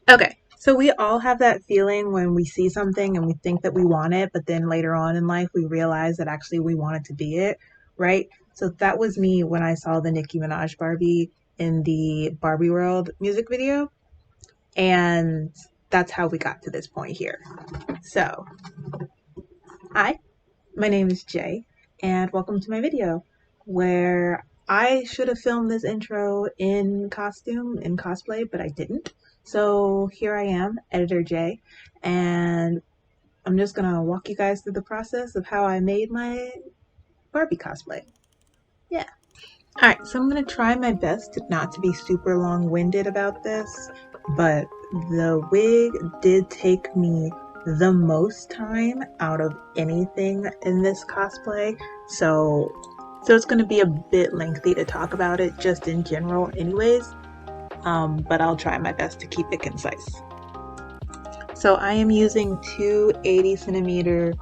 Okay, so we all have that feeling when we see something and we think that we want it, but then later on in life we realize that actually we wanted to be it, right? So that was me when I saw the Nicki Minaj Barbie in the Barbie World music video, and that's how we got to this point here. So, hi, my name is Jay, and welcome to my video where I should have filmed this intro in costume, in cosplay, but I didn't. So here I am, Editor Jay, and I'm just gonna walk you guys through the process of how I made my Barbie cosplay. Yeah. Alright, so I'm gonna try my best not to be super long-winded about this, but the wig did take me the most time out of anything in this cosplay, so it's gonna be a bit lengthy to talk about it just in general anyways, but I'll try my best to keep it concise. So I am using two 80 centimeter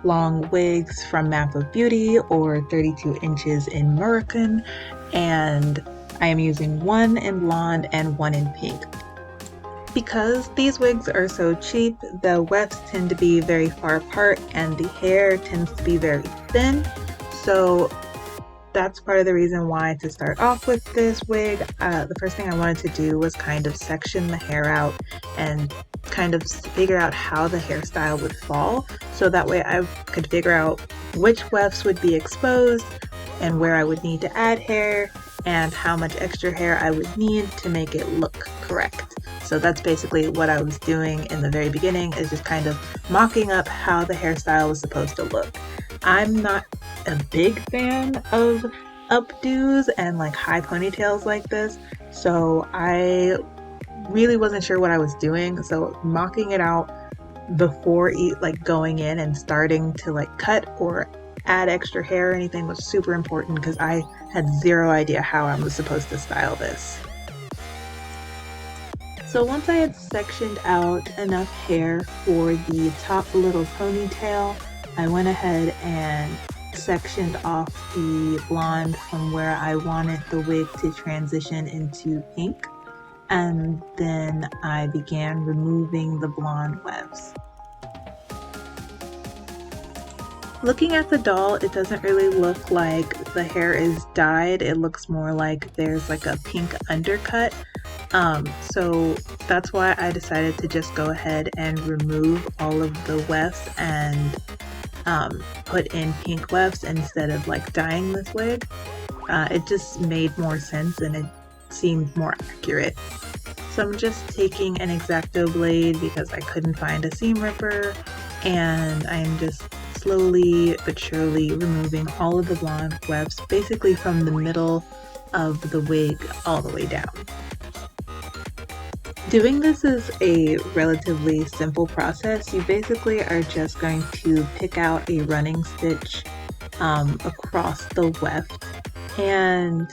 long wigs from Map of Beauty, or 32 inches in Moroccan, and I am using one in blonde and one in pink. Because these wigs are so cheap, the wefts tend to be very far apart and the hair tends to be very thin, so that's part of the reason why to start off with this wig, the first thing I wanted to do was kind of section the hair out and kind of figure out how the hairstyle would fall, so that way I could figure out which wefts would be exposed and where I would need to add hair and how much extra hair I would need to make it look correct. So that's basically what I was doing in the very beginning, is just kind of mocking up how the hairstyle was supposed to look. I'm not a big fan of updos and like high ponytails like this, so I really wasn't sure what I was doing. So mocking it out before like going in and starting to like cut or add extra hair or anything was super important, because I had zero idea how I was supposed to style this. So once I had sectioned out enough hair for the top little ponytail, I went ahead and sectioned off the blonde from where I wanted the wig to transition into pink, and then I began removing the blonde wefts. Looking at the doll, it doesn't really look like the hair is dyed. It looks more like there's like a pink undercut. So that's why I decided to just go ahead and remove all of the wefts and put in pink wefts instead of like dyeing this wig. It just made more sense and it seemed more accurate. So I'm just taking an X-Acto blade because I couldn't find a seam ripper, and I'm just slowly but surely removing all of the blonde wefts, basically from the middle of the wig all the way down. Doing this is a relatively simple process. You basically are just going to pick out a running stitch across the weft, and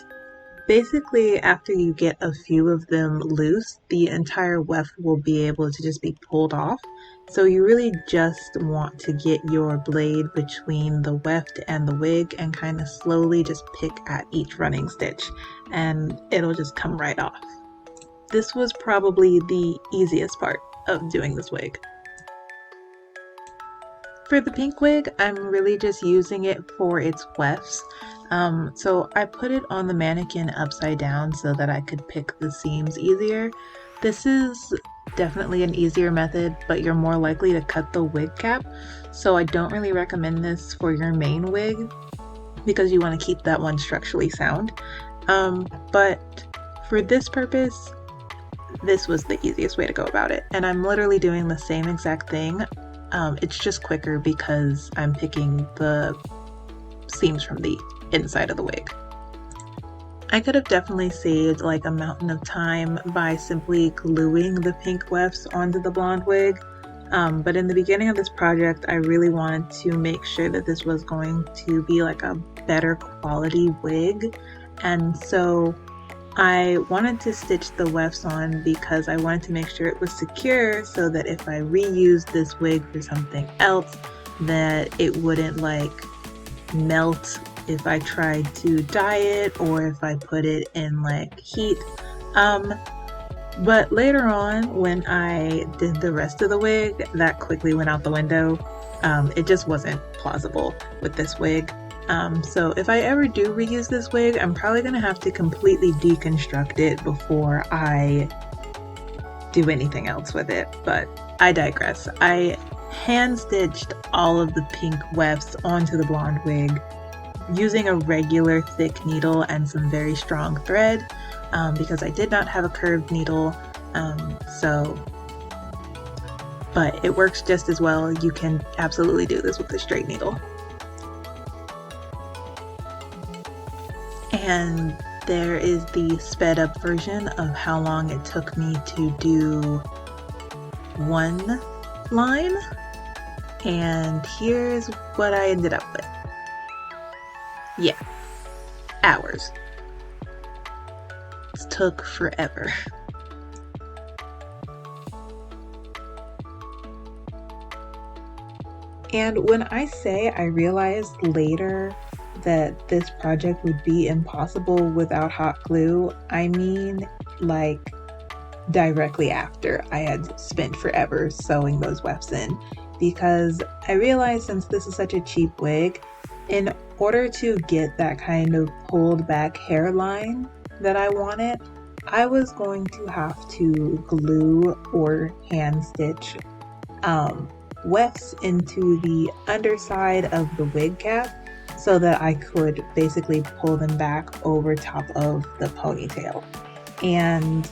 basically after you get a few of them loose, the entire weft will be able to just be pulled off. So you really just want to get your blade between the weft and the wig and kind of slowly just pick at each running stitch, and it'll just come right off. This was probably the easiest part of doing this wig. For the pink wig, I'm really just using it for its wefts. So I put it on the mannequin upside down so that I could pick the seams easier. This is definitely an easier method, but you're more likely to cut the wig cap. So I don't really recommend this for your main wig because you want to keep that one structurally sound. But for this purpose, this was the easiest way to go about it. And I'm literally doing the same exact thing. It's just quicker because I'm picking the seams from the inside of the wig. I could have definitely saved like a mountain of time by simply gluing the pink wefts onto the blonde wig, but in the beginning of this project I really wanted to make sure that this was going to be like a better quality wig, and so I wanted to stitch the wefts on because I wanted to make sure it was secure so that if I reused this wig for something else, that it wouldn't like melt if I tried to dye it or if I put it in like heat. But later on, when I did the rest of the wig, that quickly went out the window. It just wasn't plausible with this wig. So if I ever do reuse this wig, I'm probably gonna have to completely deconstruct it before I do anything else with it. But I digress. I hand stitched all of the pink wefts onto the blonde wig using a regular thick needle and some very strong thread, because I did not have a curved needle. But it works just as well. You can absolutely do this with a straight needle. And there is the sped up version of how long it took me to do one line. And here's what I ended up with. Yeah, hours. It took forever. And when I say I realized later that this project would be impossible without hot glue, I mean like directly after I had spent forever sewing those wefts in. Because I realized, since this is such a cheap wig, in order to get that kind of pulled back hairline that I wanted, I was going to have to glue or hand stitch wefts into the underside of the wig cap so that I could basically pull them back over top of the ponytail. And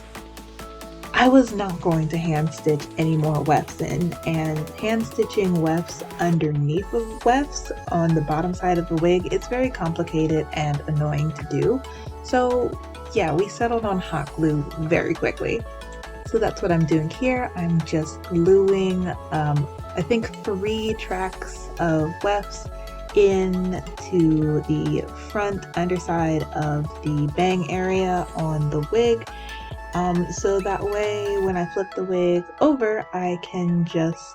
I was not going to hand stitch any more wefts in, and hand stitching wefts underneath of wefts on the bottom side of the wig, it's very complicated and annoying to do. So yeah, we settled on hot glue very quickly. So that's what I'm doing here. I'm just gluing, I think 3 tracks of wefts into the front underside of the bang area on the wig. So that way when I flip the wig over, I can just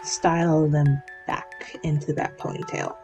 style them back into that ponytail.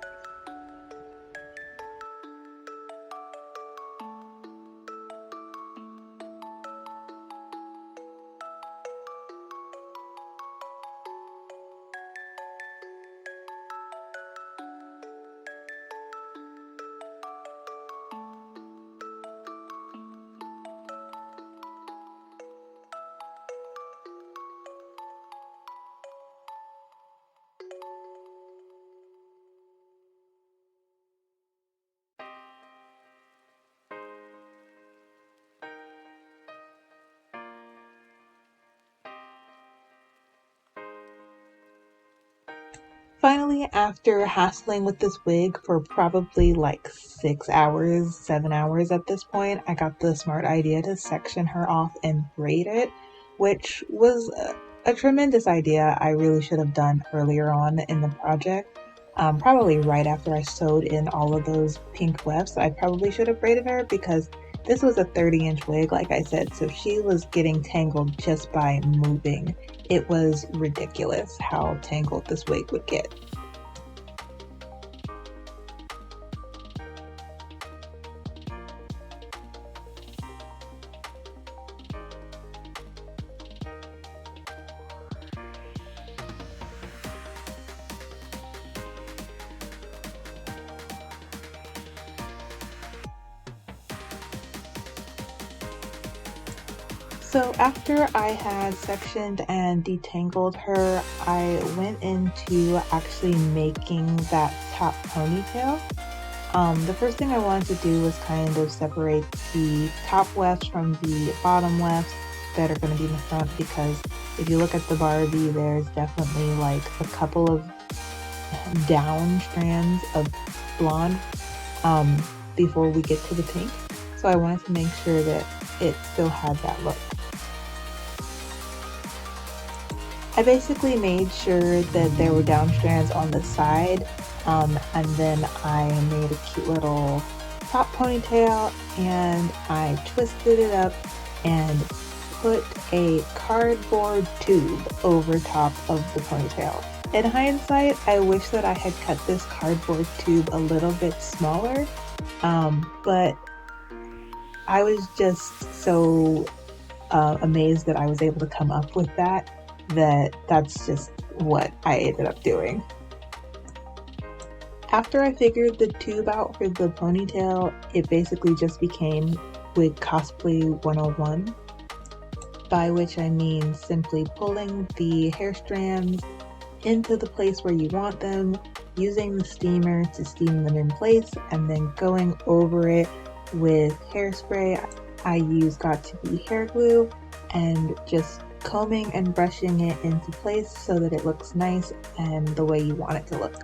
Finally, after hassling with this wig for probably like 6 hours, 7 hours at this point, I got the smart idea to section her off and braid it, which was a tremendous idea I really should have done earlier on in the project. Probably right after I sewed in all of those pink wefts, I probably should have braided her, because this was a 30-inch wig, like I said, so she was getting tangled just by moving. It was ridiculous how tangled this wig would get. So after I had sectioned and detangled her, I went into actually making that top ponytail. The first thing I wanted to do was kind of separate the top wefts from the bottom wefts that are going to be in the front, because if you look at the Barbie, there's definitely like a couple of down strands of blonde before we get to the pink. So I wanted to make sure that it still had that look. I basically made sure that there were down strands on the side, and then I made a cute little top ponytail, and I twisted it up and put a cardboard tube over top of the ponytail. In hindsight, I wish that I had cut this cardboard tube a little bit smaller, but I was just so amazed that I was able to come up with that's just what I ended up doing. After I figured the tube out for the ponytail, it basically just became wig cosplay 101, by which I mean simply pulling the hair strands into the place where you want them, using the steamer to steam them in place, and then going over it with hairspray. I use Got2b hair glue and just combing and brushing it into place so that it looks nice and the way you want it to look.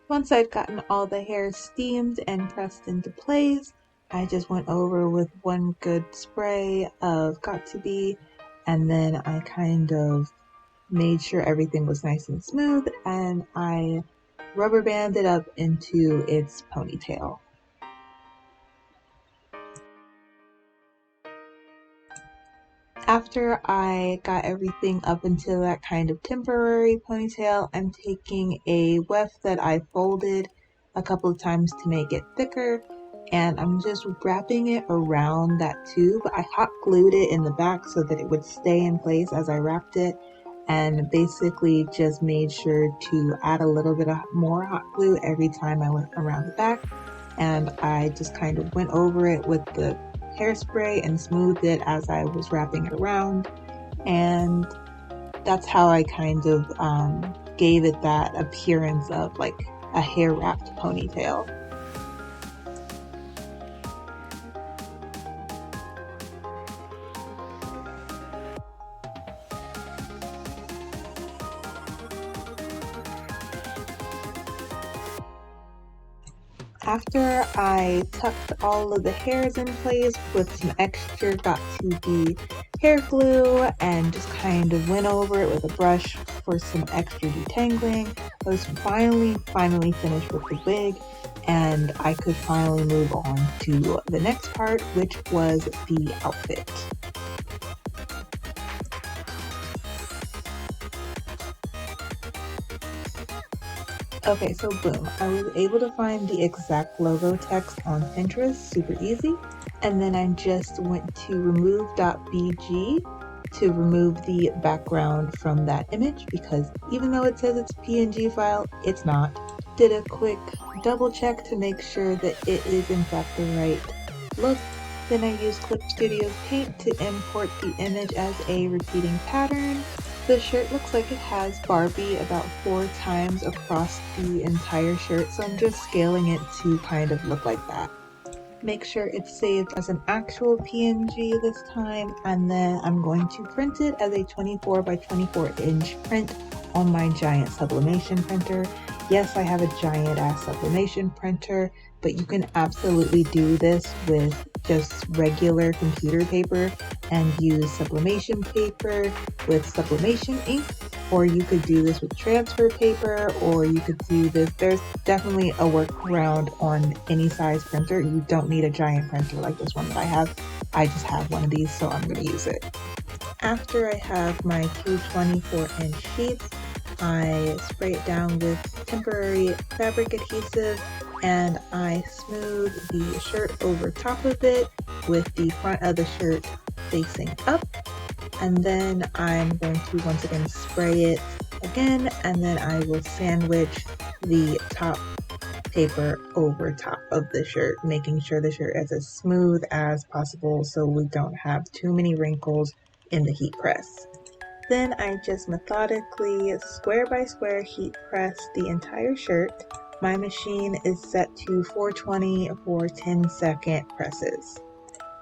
Once I'd gotten all the hair steamed and pressed into place, I just went over with one good spray of Got2b, and then I kind of made sure everything was nice and smooth, and I rubber banded up into its ponytail. After I got everything up into that kind of temporary ponytail, I'm taking a weft that I folded a couple of times to make it thicker, and I'm just wrapping it around that tube. I hot glued it in the back so that it would stay in place as I wrapped it, and basically just made sure to add a little bit of more hot glue every time I went around the back, and I just kind of went over it with the hairspray and smoothed it as I was wrapping it around, and that's how I kind of gave it that appearance of like a hair wrapped ponytail. After I tucked all of the hairs in place with some extra Got2b hair glue and just kind of went over it with a brush for some extra detangling, I was finally finished with the wig, and I could finally move on to the next part, which was the outfit. Okay, so boom, I was able to find the exact logo text on Pinterest, super easy. And then I just went to remove.bg to remove the background from that image, because even though it says it's a PNG file, it's not. Did a quick double check to make sure that it is in fact the right look. Then I used Clip Studio Paint to import the image as a repeating pattern. The shirt looks like it has Barbie about 4 times across the entire shirt, so I'm just scaling it to kind of look like that. Make sure it's saved as an actual PNG this time, and then I'm going to print it as a 24 by 24 inch print on my giant sublimation printer. Yes, I have a giant ass sublimation printer, but you can absolutely do this with just regular computer paper and use sublimation paper with sublimation ink, or you could do this with transfer paper, or you could do this. There's definitely a workaround on any size printer. You don't need a giant printer like this one that I have. I just have one of these, so I'm going to use it. After I have my 224-inch sheets, I spray it down with temporary fabric adhesive, and I smooth the shirt over top of it with the front of the shirt facing up. and then I'm going to once again spray it again, and then I will sandwich the top paper over top of the shirt, making sure the shirt is as smooth as possible so we don't have too many wrinkles in the heat press. Then I just methodically, square by square, heat press the entire shirt. My machine is set to 420 for 10-second presses.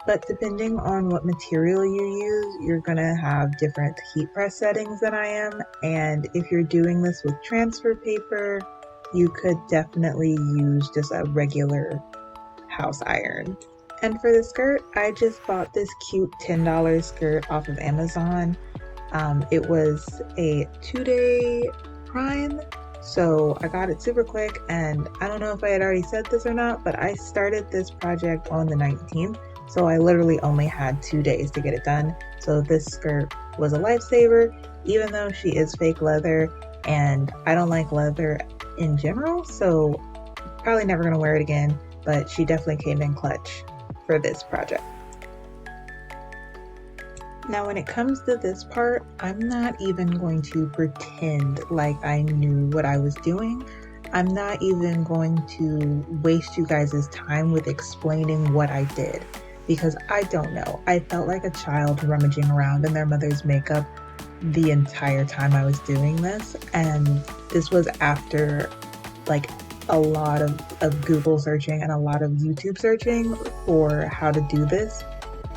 But depending on what material you use, you're gonna have different heat press settings than I am. And if you're doing this with transfer paper, you could definitely use just a regular house iron. And for the skirt, I just bought this cute $10 skirt off of Amazon. It was a 2-day Prime, so I got it super quick, and I don't know if I had already said this or not, but I started this project on the 19th, so I literally only had 2 days to get it done. So this skirt was a lifesaver, even though she is fake leather, and I don't like leather in general, so probably never gonna wear it again, but she definitely came in clutch for this project. Now, when it comes to this part, I'm not even going to pretend like I knew what I was doing. I'm not even going to waste you guys' time with explaining what I did, because I don't know. I felt like a child rummaging around in their mother's makeup the entire time I was doing this, and this was after like a lot of Google searching and a lot of YouTube searching for how to do this.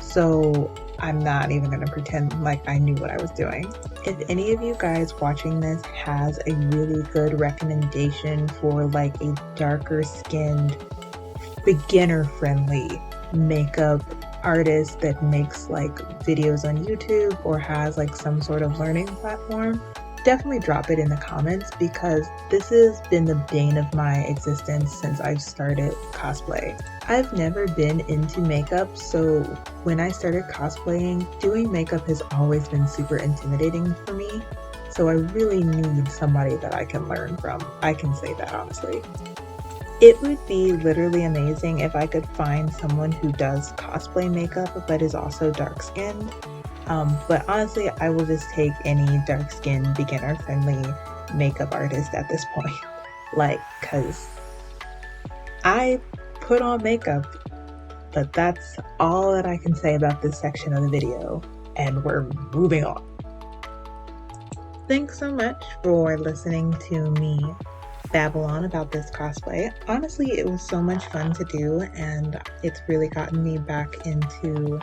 So I'm not even going to pretend like I knew what I was doing. If any of you guys watching this has a really good recommendation for like a darker skinned, beginner friendly makeup artist that makes like videos on YouTube or has like some sort of learning platform, definitely drop it in the comments, because this has been the bane of my existence since I've started cosplay. I've never been into makeup, so when I started cosplaying, doing makeup has always been super intimidating for me. So I really need somebody that I can learn from. I can say that honestly. It would be literally amazing if I could find someone who does cosplay makeup but is also dark skinned. But honestly, I will just take any dark-skinned, beginner-friendly makeup artist at this point. Like, cause I put on makeup, but that's all that I can say about this section of the video, and we're moving on. Thanks so much for listening to me babble on about this cosplay. Honestly, it was so much fun to do, and it's really gotten me back into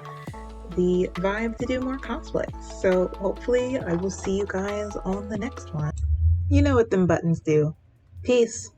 the vibe to do more cosplays. So hopefully I will see you guys on the next one. You know what them buttons do. Peace.